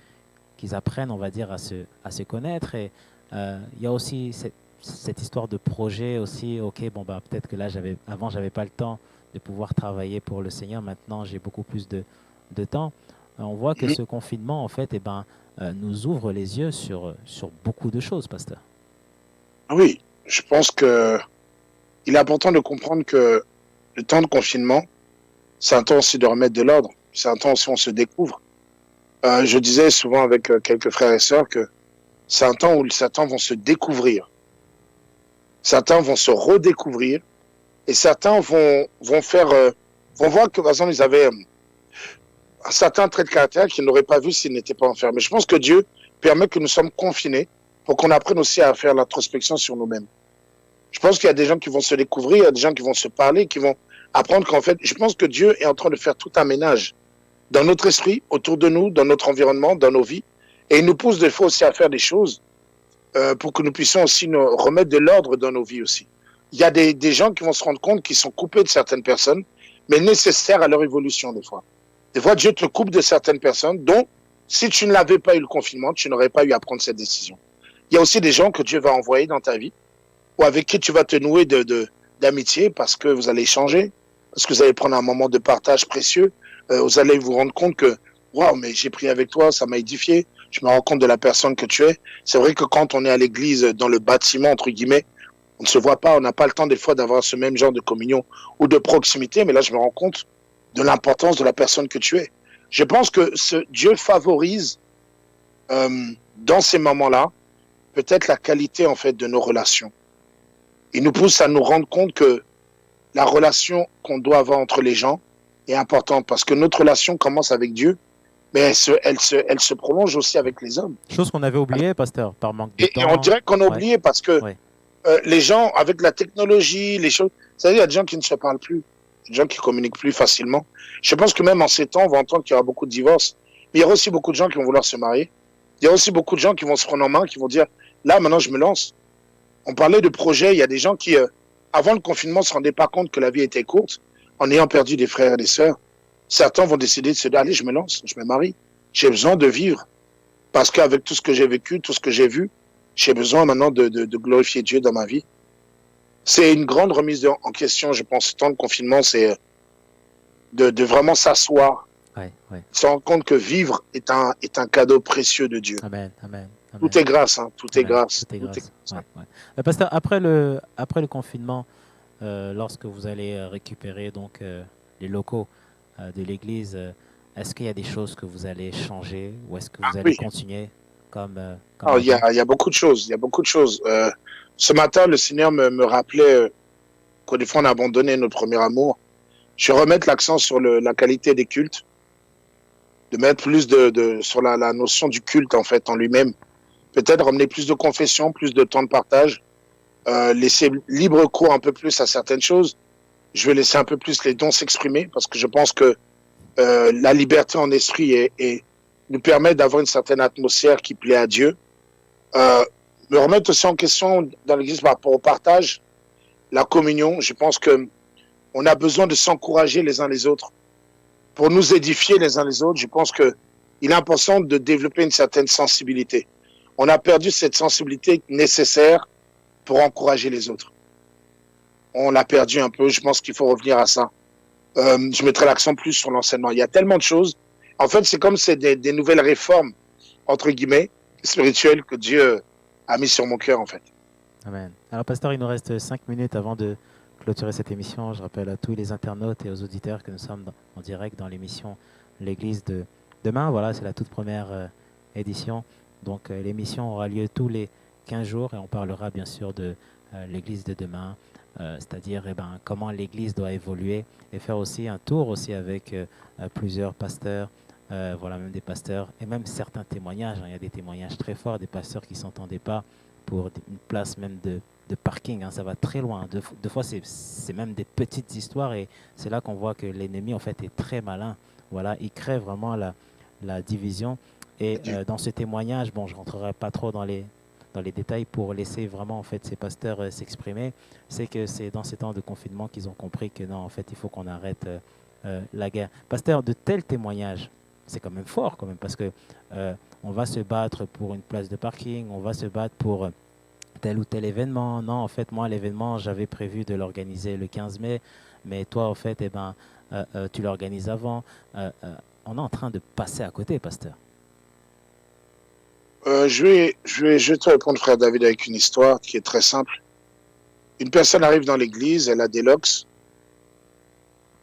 Speaker 1: apprennent, on va dire, à se connaître. Et il y a aussi cette histoire de projet aussi. Ok, bon, bah, peut-être que là, avant, j'avais pas le temps de pouvoir travailler pour le Seigneur. Maintenant, j'ai beaucoup plus de temps. On voit que ce confinement, en fait, nous ouvre les yeux sur beaucoup de choses, pasteur.
Speaker 2: Oui, je pense que il est important de comprendre que le temps de confinement, c'est un temps aussi de remettre de l'ordre. C'est un temps aussi où on se découvre. Je disais souvent avec quelques frères et sœurs que c'est un temps où certains vont se découvrir. Certains vont se redécouvrir. Et certains vont voir que, par exemple, ils avaient un certain trait de caractère qu'ils n'auraient pas vu s'ils n'étaient pas enfermés. Je pense que Dieu permet que nous sommes confinés pour qu'on apprenne aussi à faire l'introspection sur nous-mêmes. Je pense qu'il y a des gens qui vont se découvrir, il y a des gens qui vont se parler, qui vont apprendre qu'en fait, je pense que Dieu est en train de faire tout un ménage dans notre esprit, autour de nous, dans notre environnement, dans nos vies. Et il nous pousse des fois aussi à faire des choses pour que nous puissions aussi nous remettre de l'ordre dans nos vies aussi. Il y a des gens qui vont se rendre compte qu'ils sont coupés de certaines personnes, mais nécessaires à leur évolution des fois. Des fois, Dieu te coupe de certaines personnes dont, si tu ne l'avais pas eu le confinement, tu n'aurais pas eu à prendre cette décision. Il y a aussi des gens que Dieu va envoyer dans ta vie ou avec qui tu vas te nouer d'amitié parce que vous allez échanger, parce que vous allez prendre un moment de partage précieux. Vous allez vous rendre compte que, waouh, mais j'ai prié avec toi, ça m'a édifié. Je me rends compte de la personne que tu es. C'est vrai que quand on est à l'église, dans le bâtiment, entre guillemets, on ne se voit pas, on n'a pas le temps des fois d'avoir ce même genre de communion ou de proximité, mais là, je me rends compte de l'importance de la personne que tu es. Je pense que Dieu favorise, dans ces moments-là, peut-être la qualité, en fait, de nos relations. Il nous pousse à nous rendre compte que la relation qu'on doit avoir entre les gens est importante parce que notre relation commence avec Dieu, mais elle se prolonge aussi avec les hommes.
Speaker 1: Chose qu'on avait oubliée, pasteur, par manque de
Speaker 2: Et
Speaker 1: temps.
Speaker 2: on dirait qu'on a
Speaker 1: Ouais.
Speaker 2: oublié parce que
Speaker 1: Ouais.
Speaker 2: les gens, avec la technologie, les choses, c'est-à-dire il y a des gens qui ne se parlent plus, des gens qui communiquent plus facilement. Je pense que même en ces temps, on va entendre qu'il y aura beaucoup de divorces, mais il y aura aussi beaucoup de gens qui vont vouloir se marier. Il y a aussi beaucoup de gens qui vont se prendre en main, qui vont dire, là, maintenant, je me lance. On parlait de projets, il y a des gens qui, avant le confinement, ne se rendaient pas compte que la vie était courte, en ayant perdu des frères et des sœurs. Certains vont décider de se dire, allez, je me lance, je me marie. J'ai besoin de vivre. Parce qu'avec tout ce que j'ai vécu, tout ce que j'ai vu, j'ai besoin maintenant de glorifier Dieu dans ma vie. C'est une grande remise en question, je pense, ce temps de confinement, c'est de vraiment s'asseoir,
Speaker 1: Ouais.
Speaker 2: se rendre compte que vivre est un cadeau précieux de Dieu.
Speaker 1: Amen. Amen.
Speaker 2: Tout est grâce, hein, tout est
Speaker 1: Amen.
Speaker 2: grâce.
Speaker 1: Tout est
Speaker 2: Tout est
Speaker 1: grâce.
Speaker 2: grâce.
Speaker 1: Ouais. Pasteur, après le confinement, lorsque vous allez récupérer donc les locaux de l'église, est-ce qu'il y a des choses que vous allez changer ou est-ce que vous allez
Speaker 2: Oui.
Speaker 1: continuer comme
Speaker 2: Alors, il y
Speaker 1: avant?
Speaker 2: a beaucoup de choses. Il y a beaucoup de choses. Ce matin, le Seigneur me rappelait que des fois, on a abandonné notre premier amour. Je vais remettre l'accent sur la qualité des cultes, de mettre plus sur la notion du culte, en fait, en lui-même. Peut-être ramener plus de confession, plus de temps de partage, laisser libre cours un peu plus à certaines choses. Je vais laisser un peu plus les dons s'exprimer parce que je pense que la liberté en esprit nous permet d'avoir une certaine atmosphère qui plaît à Dieu. Me remettre aussi en question dans l'Église par rapport au partage, la communion. Je pense que on a besoin de s'encourager les uns les autres pour nous édifier les uns les autres. Je pense que il est important de développer une certaine sensibilité. On a perdu cette sensibilité nécessaire pour encourager les autres. On l'a perdu un peu. Je pense qu'il faut revenir à ça. Je mettrai l'accent plus sur l'enseignement. Il y a tellement de choses. En fait, c'est comme c'est des nouvelles réformes, entre guillemets, spirituelles que Dieu a mis sur mon cœur, en fait.
Speaker 1: Amen. Alors, pasteur, il nous reste 5 minutes avant de clôturer cette émission. Je rappelle à tous les internautes et aux auditeurs que nous sommes en direct dans l'émission L'Église de demain. Voilà, c'est la toute première édition. Donc, l'émission aura lieu tous les 15 jours et on parlera bien sûr de l'Église de demain, c'est-à-dire comment l'Église doit évoluer et faire aussi un tour aussi avec plusieurs pasteurs, voilà, même des pasteurs et même certains témoignages. Il y a des témoignages très forts, des pasteurs qui ne s'entendaient pas pour une place même de parking. Ça va très loin. Deux fois, c'est même des petites histoires et c'est là qu'on voit que l'ennemi en fait est très malin. Voilà, il crée vraiment la division. Et dans ce témoignage, bon, je ne rentrerai pas trop dans les détails pour laisser vraiment en fait ces pasteurs s'exprimer. C'est que c'est dans ces temps de confinement qu'ils ont compris que non, en fait, il faut qu'on arrête la guerre. Pasteur, de tels témoignages, c'est quand même fort quand même parce que on va se battre pour une place de parking, on va se battre pour tel ou tel événement. Non, en fait, moi, l'événement, j'avais prévu de l'organiser le 15 mai, mais toi, en fait, tu l'organises avant. On est en train de passer à côté, pasteur.
Speaker 2: Je vais te répondre, frère David, avec une histoire qui est très simple. Une personne arrive dans l'église, elle a des locks,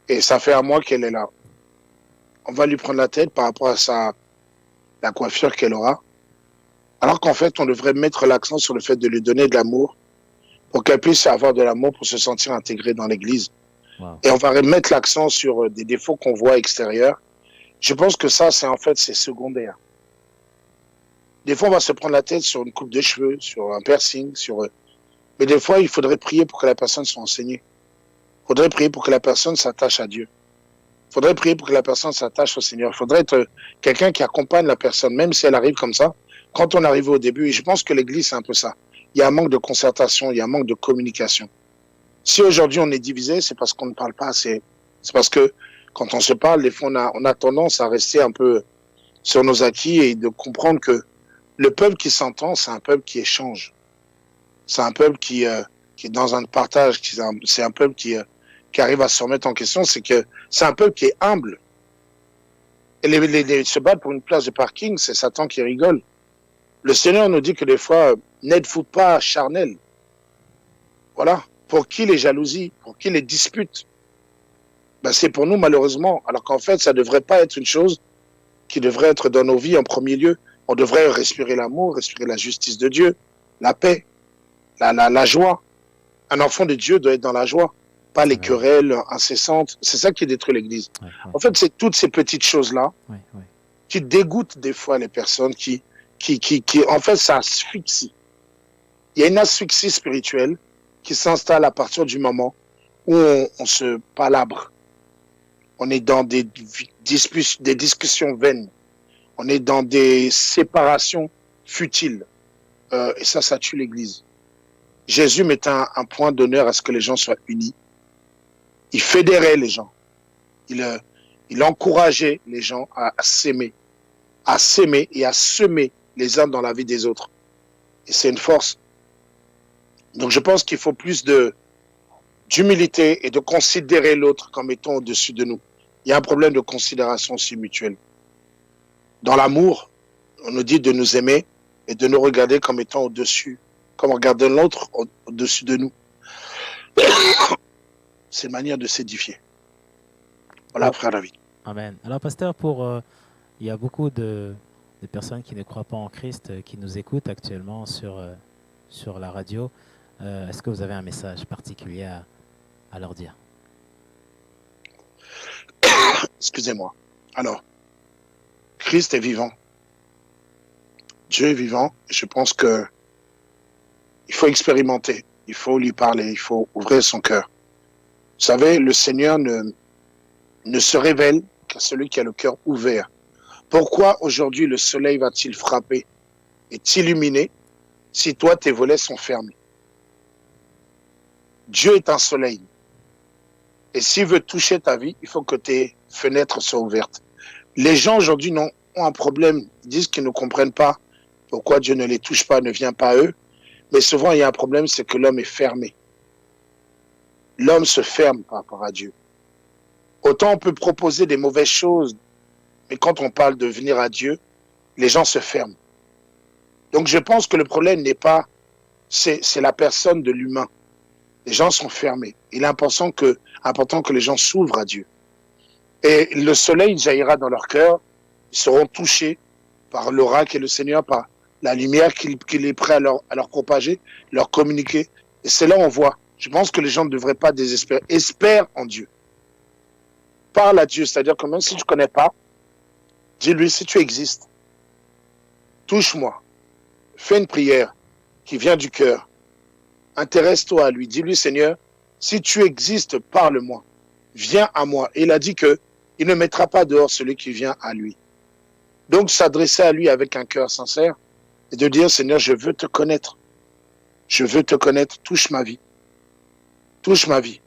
Speaker 2: et ça fait un mois qu'elle est là. On va lui prendre la tête par rapport à la coiffure qu'elle aura. Alors qu'en fait, on devrait mettre l'accent sur le fait de lui donner de l'amour pour qu'elle puisse avoir de l'amour pour se sentir intégrée dans l'église.
Speaker 1: Wow.
Speaker 2: Et on va remettre l'accent sur des défauts qu'on voit extérieurs. Je pense que ça, c'est secondaire. Des fois, on va se prendre la tête sur une coupe de cheveux, sur un piercing, Mais des fois, il faudrait prier pour que la personne soit enseignée. Il faudrait prier pour que la personne s'attache à Dieu. Il faudrait prier pour que la personne s'attache au Seigneur. Il faudrait être quelqu'un qui accompagne la personne, même si elle arrive comme ça. Quand on arrive au début, et je pense que l'Église, c'est un peu ça. Il y a un manque de concertation, il y a un manque de communication. Si aujourd'hui on est divisé, c'est parce qu'on ne parle pas assez. C'est parce que quand on se parle, des fois, on a tendance à rester un peu sur nos acquis et de comprendre que le peuple qui s'entend, c'est un peuple qui échange. C'est un peuple qui est dans un partage. C'est un peuple qui arrive à se remettre en question. C'est un peuple qui est humble. Et se battre pour une place de parking, c'est Satan qui rigole. Le Seigneur nous dit que des fois, n'êtes-vous pas charnel? Voilà. Pour qui les jalousies? Pour qui les disputes? Ben, c'est pour nous, malheureusement. Alors qu'en fait, ça ne devrait pas être une chose qui devrait être dans nos vies en premier lieu. On devrait respirer l'amour, respirer la justice de Dieu, la paix, la joie. Un enfant de Dieu doit être dans la joie, pas les querelles incessantes. C'est ça qui détruit l'Église. En fait, c'est toutes ces petites choses-là qui dégoûtent des fois les personnes qui, en fait, ça asphyxie. Il y a une asphyxie spirituelle qui s'installe à partir du moment où on se palabre. On est dans des discussions vaines. On est dans des séparations futiles. Et ça tue l'Église. Jésus met un point d'honneur à ce que les gens soient unis. Il fédérait les gens. Il encourageait les gens à s'aimer et à semer les uns dans la vie des autres. Et c'est une force. Donc je pense qu'il faut plus d'humilité et de considérer l'autre comme étant au-dessus de nous. Il y a un problème de considération aussi mutuelle. Dans l'amour, on nous dit de nous aimer et de nous regarder comme étant au-dessus, comme regarder l'autre au-dessus de nous. C'est une manière de s'édifier. Voilà, frère David.
Speaker 1: Amen. Alors, pasteur, il y a beaucoup de personnes qui ne croient pas en Christ, qui nous écoutent actuellement sur la radio. Est-ce que vous avez un message particulier à leur dire?
Speaker 2: Excusez-moi. Alors, Christ est vivant. Dieu est vivant. Et je pense que il faut expérimenter. Il faut lui parler. Il faut ouvrir son cœur. Vous savez, le Seigneur ne se révèle qu'à celui qui a le cœur ouvert. Pourquoi aujourd'hui le soleil va-t-il frapper et t'illuminer si toi tes volets sont fermés? Dieu est un soleil. Et s'il veut toucher ta vie, il faut que tes fenêtres soient ouvertes. Les gens aujourd'hui ont un problème. Ils disent qu'ils ne comprennent pas pourquoi Dieu ne les touche pas, ne vient pas à eux. Mais souvent, il y a un problème, c'est que l'homme est fermé. L'homme se ferme par rapport à Dieu. Autant on peut proposer des mauvaises choses, mais quand on parle de venir à Dieu, les gens se ferment. Donc je pense que le problème n'est pas, c'est la personne de l'humain. Les gens sont fermés. Il est important que les gens s'ouvrent à Dieu. Et le soleil jaillira dans leur cœur. Ils seront touchés par l'aura qu'est le Seigneur, par la lumière qu'il est prêt à leur propager, leur communiquer. Et c'est là où on voit. Je pense que les gens ne devraient pas désespérer. Espère en Dieu. Parle à Dieu. C'est-à-dire que même si tu ne connais pas, dis-lui si tu existes. Touche-moi. Fais une prière qui vient du cœur. Intéresse-toi à lui. Dis-lui, Seigneur, si tu existes, parle-moi. Viens à moi. Et il a dit qu'il ne mettra pas dehors celui qui vient à lui. Donc, s'adresser à lui avec un cœur sincère et de dire, Seigneur, je veux te connaître. Je veux te connaître. Touche ma vie. Touche ma vie.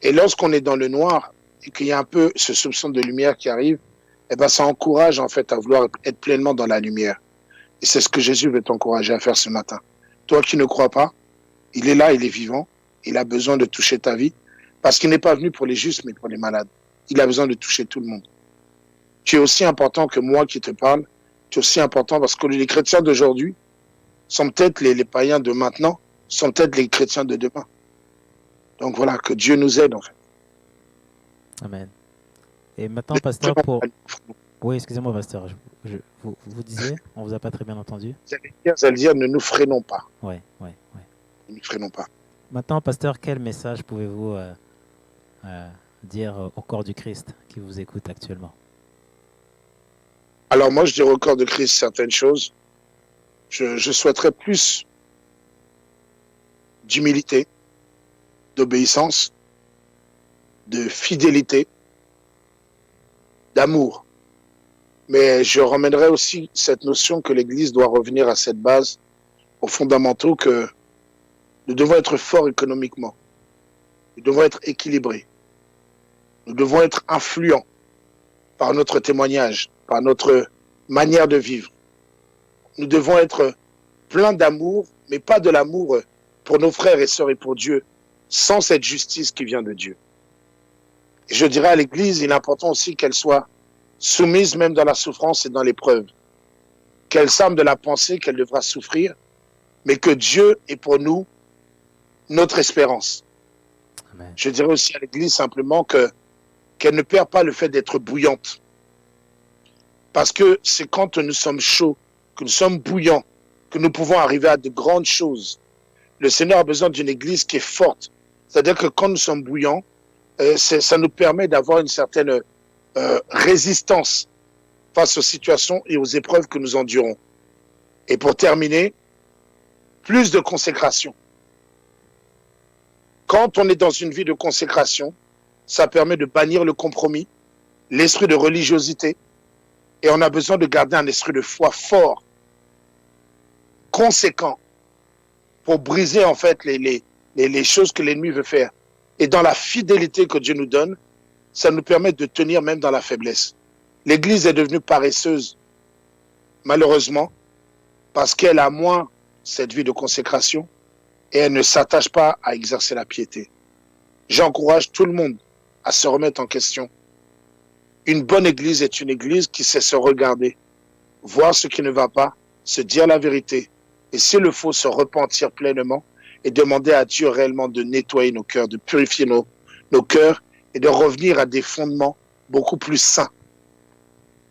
Speaker 2: Et lorsqu'on est dans le noir et qu'il y a un peu ce soupçon de lumière qui arrive, eh ben, ça encourage en fait à vouloir être pleinement dans la lumière. Et c'est ce que Jésus veut t'encourager à faire ce matin. Toi qui ne crois pas, il est là, il est vivant. Il a besoin de toucher ta vie parce qu'il n'est pas venu pour les justes, mais pour les malades. Il a besoin de toucher tout le monde. Tu es aussi important que moi qui te parle. Tu es aussi important parce que les chrétiens d'aujourd'hui sont peut-être les païens de maintenant, sont peut-être les chrétiens de demain. Donc voilà, que Dieu nous aide en fait.
Speaker 1: Amen. Et maintenant, pasteur, Oui, excusez-moi, pasteur. Vous disiez, on vous a pas très bien entendu.
Speaker 2: J'allais dire, ne nous freinons pas.
Speaker 1: Oui.
Speaker 2: Ne nous freinons pas.
Speaker 1: Maintenant, pasteur, quel message pouvez-vous dire au corps du Christ qui vous écoute actuellement?
Speaker 2: Alors moi, je dirais au corps de Christ certaines choses. Je souhaiterais plus d'humilité, d'obéissance, de fidélité, d'amour. Mais je ramènerai aussi cette notion que l'Église doit revenir à cette base, aux fondamentaux, que nous devons être forts économiquement, nous devons être équilibrés, nous devons être influents par notre témoignage, par notre manière de vivre. Nous devons être pleins d'amour, mais pas de l'amour pour nos frères et sœurs et pour Dieu, sans cette justice qui vient de Dieu. Et je dirais à l'Église, il est important aussi qu'elle soit soumise même dans la souffrance et dans l'épreuve, qu'elle s'arme de la pensée qu'elle devra souffrir, mais que Dieu est pour nous notre espérance.
Speaker 1: Amen.
Speaker 2: Je dirais aussi à l'Église simplement qu'elle ne perd pas le fait d'être bouillante. Parce que c'est quand nous sommes chauds, que nous sommes bouillants, que nous pouvons arriver à de grandes choses. Le Seigneur a besoin d'une Église qui est forte. C'est-à-dire que quand nous sommes bouillants, ça nous permet d'avoir une certaine résistance face aux situations et aux épreuves que nous endurons. Et pour terminer, plus de consécration. Quand on est dans une vie de consécration, ça permet de bannir le compromis, l'esprit de religiosité, et on a besoin de garder un esprit de foi fort, conséquent, pour briser en fait les choses que l'ennemi veut faire. Et dans la fidélité que Dieu nous donne, ça nous permet de tenir même dans la faiblesse. L'Église est devenue paresseuse, malheureusement, parce qu'elle a moins cette vie de consécration et elle ne s'attache pas à exercer la piété. J'encourage tout le monde à se remettre en question. Une bonne Église est une Église qui sait se regarder, voir ce qui ne va pas, se dire la vérité, et s'il le faut, se repentir pleinement et demander à Dieu réellement de nettoyer nos cœurs, de purifier nos cœurs et de revenir à des fondements beaucoup plus sains.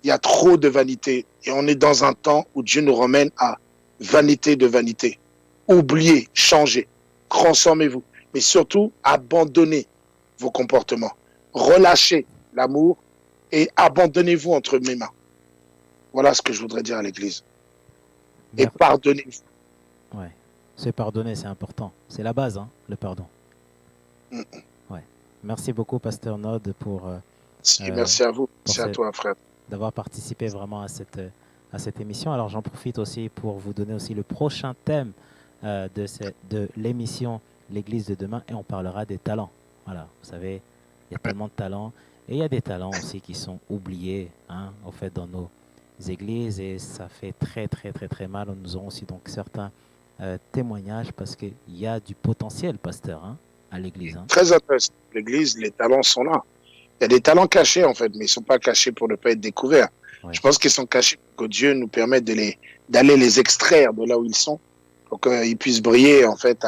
Speaker 2: Il y a trop de vanité et on est dans un temps où Dieu nous ramène à vanité de vanité. Oubliez, changez, transformez-vous, mais surtout abandonnez vos comportements. Relâchez l'amour et abandonnez-vous entre mes mains. Voilà ce que je voudrais dire à l'Église. Et pardonnez-vous.
Speaker 1: Ouais. Se pardonner, c'est important. C'est la base, hein, le pardon. Ouais. Merci beaucoup, Pasteur Nod, pour
Speaker 2: merci à vous. Merci à toi, frère.
Speaker 1: D'avoir participé vraiment à cette émission. Alors, j'en profite aussi pour vous donner aussi le prochain thème de l'émission L'Église de demain, et on parlera des talents. Voilà, vous savez, il y a tellement de talents, et il y a des talents aussi qui sont oubliés, hein, au fait, dans nos églises, et ça fait très, très, très, très mal. Nous aurons aussi donc certains témoignages, parce qu'il y a du potentiel, pasteur, hein, à l'église. Hein.
Speaker 2: Très intéressant. L'église, les talents sont là. Il y a des talents cachés, en fait, mais ils ne sont pas cachés pour ne pas être découverts. Ouais. Je pense qu'ils sont cachés pour que Dieu nous permette d'aller les extraire de là où ils sont, pour qu'ils puissent briller, en fait.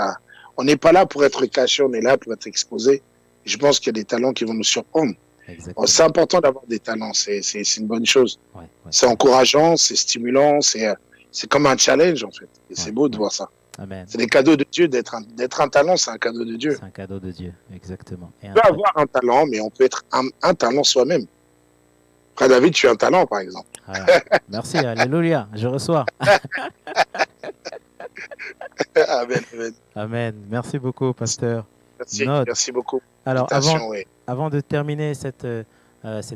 Speaker 2: On n'est pas là pour être cachés, on est là pour être exposés. Je pense qu'il y a des talents qui vont nous surprendre. C'est important d'avoir des talents, c'est une bonne chose. Ouais, c'est encourageant, c'est stimulant, c'est comme un challenge, en fait. Et c'est beau de voir ça.
Speaker 1: Amen.
Speaker 2: C'est des cadeaux de Dieu. D'être un talent, c'est un cadeau de Dieu.
Speaker 1: C'est un cadeau de Dieu, exactement.
Speaker 2: On peut avoir un talent, mais on peut être un talent soi-même. Frère David, tu as un talent, par exemple.
Speaker 1: Ah, merci, alléluia, je reçois.
Speaker 2: Amen, amen.
Speaker 1: Amen. Merci beaucoup, pasteur.
Speaker 2: Merci beaucoup.
Speaker 1: Alors, avant de terminer cette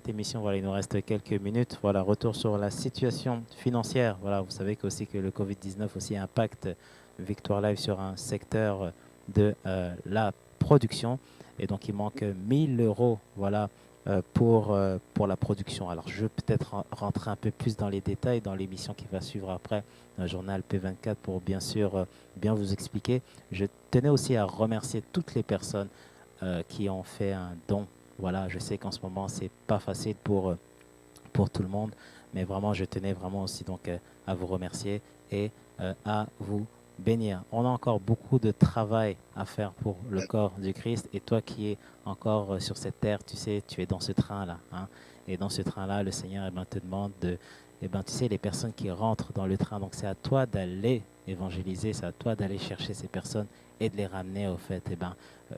Speaker 1: émission, voilà, il nous reste quelques minutes. Voilà, retour sur la situation financière. Voilà, vous savez aussi que le Covid-19 aussi impacte Victoire Live sur un secteur de la production. Et donc, il manque 1000 euros, voilà, pour la production. Alors, je vais peut-être rentrer un peu plus dans les détails dans l'émission qui va suivre après, un journal P24, pour bien sûr bien vous expliquer. Je tenais aussi à remercier toutes les personnes qui ont fait un don. Voilà, je sais qu'en ce moment, c'est pas facile pour tout le monde, mais vraiment, je tenais vraiment aussi donc à vous remercier et à vous bénir. On a encore beaucoup de travail à faire pour le corps du Christ, et toi qui es encore sur cette terre, tu sais, tu es dans ce train-là. Hein, et dans ce train-là, le Seigneur te demande de, tu sais, les personnes qui rentrent dans le train, donc c'est à toi d'aller évangéliser, c'est à toi d'aller chercher ces personnes et de les ramener au fait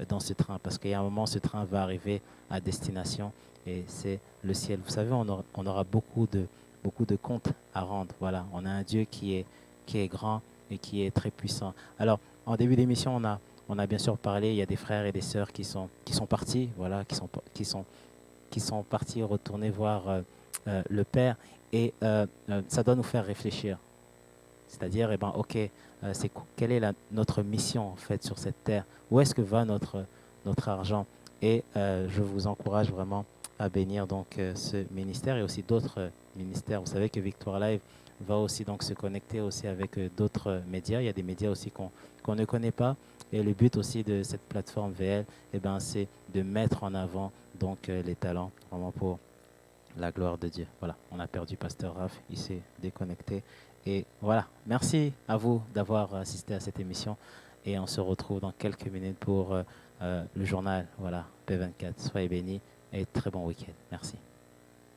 Speaker 1: dans ce train, parce qu'il y a un moment, ce train va arriver à destination et c'est le ciel. Vous savez, on aura beaucoup de comptes à rendre. Voilà, on a un Dieu qui est grand et qui est très puissant. Alors, en début d'émission, On a bien sûr parlé, il y a des frères et des sœurs qui sont partis, voilà, qui sont partis retourner voir le Père. Et ça doit nous faire réfléchir. C'est-à-dire, eh ben, ok, quelle est notre mission en fait sur cette terre? Où est-ce que va notre argent? Et je vous encourage vraiment à bénir donc ce ministère et aussi d'autres ministères. Vous savez que Victoire Live va aussi donc se connecter aussi avec d'autres médias. Il y a des médias aussi qu'on ne connaît pas. Et le but aussi de cette plateforme VL, eh ben, c'est de mettre en avant donc les talents vraiment pour la gloire de Dieu. Voilà, on a perdu Pasteur Raph, il s'est déconnecté. Et voilà, merci à vous d'avoir assisté à cette émission. Et on se retrouve dans quelques minutes pour le journal. Voilà, P24. Soyez bénis et très bon week-end. Merci.